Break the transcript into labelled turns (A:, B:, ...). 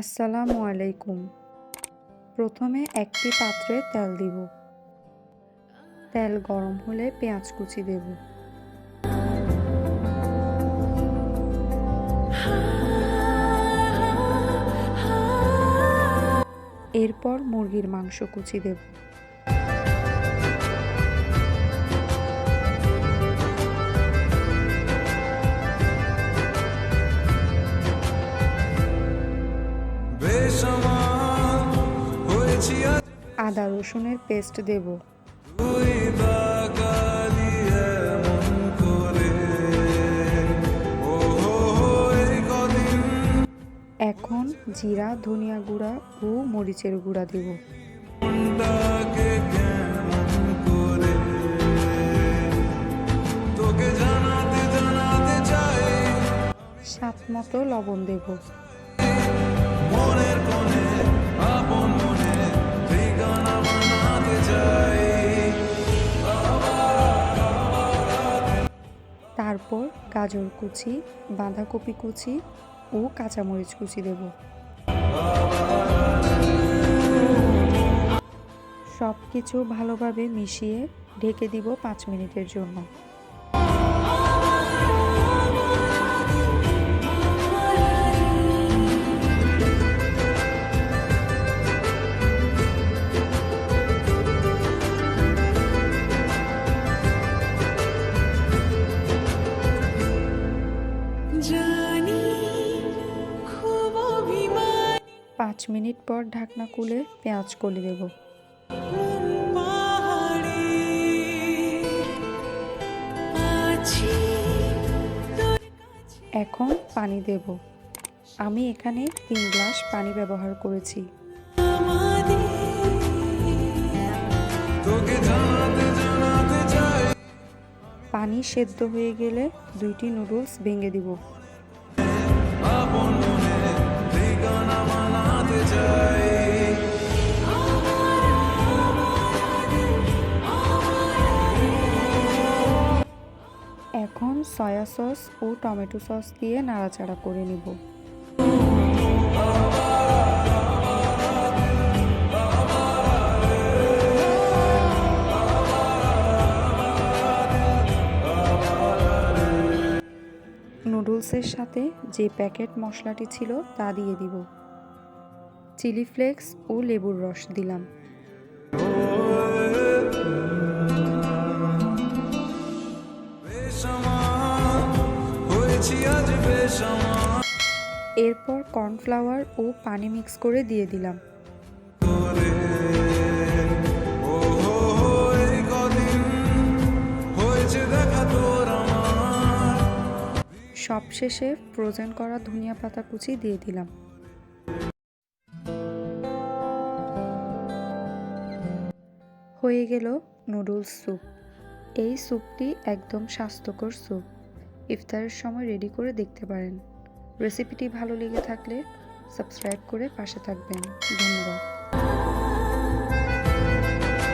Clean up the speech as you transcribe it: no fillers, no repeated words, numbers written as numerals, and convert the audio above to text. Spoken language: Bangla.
A: আসসালামু আলাইকুম। প্রথমে একটি পাত্রে তেল দিব। তেল গরম হলে পেঁয়াজ কুচি দেব। এরপর মুরগির মাংস কুচি দেব। আদা রসুনের পেস্ট দেব। এখন জিরা, ধনিয়া গুঁড়া ও মরিচের গুঁড়া দেব। স্বাদ মতো লবণ দেব। তারপর গাজর কুচি, বাঁধাকপি কুচি ও কাঁচামরিচ কুচি দেব। সব কিছু ভালোভাবে মিশিয়ে ঢেকে দিব 5 মিনিটের জন্য। পাঁচ মিনিট পর ঢাকনা খুলে পেঁয়াজ কলি দেব। এখন পানি দেব। আমি এখানে 3 গ্লাস পানি ব্যবহার করেছি। পানি সেদ্ধ হয়ে গেলে 2টি নুডলস ভেঙে দিব। এখন সয়া সস ও টমেটো সস দিয়ে নাড়াচাড়া করে নিব। নুডলসের সাথে যে প্যাকেট মশলাটি ছিল তা দিয়ে দিব। চিলি ফ্লেক্স ও লেবুর রস দিলাম। এরপর কর্নফ্লাওয়ার ও পানি মিক্স করে দিয়ে দিলাম। সবশেষে ফ্রোজেন করা ধনিয়া পাতা কুচি দিয়ে দিলাম। হয়ে গেল নুডলস স্যুপ। এই স্যুপটি একদম স্বাস্থ্যকর স্যুপ। ইফতারের সময় রেডি করে দেখতে পারেন। রেসিপিটি ভালো লেগে থাকলে সাবস্ক্রাইব করে পাশে থাকবেন। ধন্যবাদ।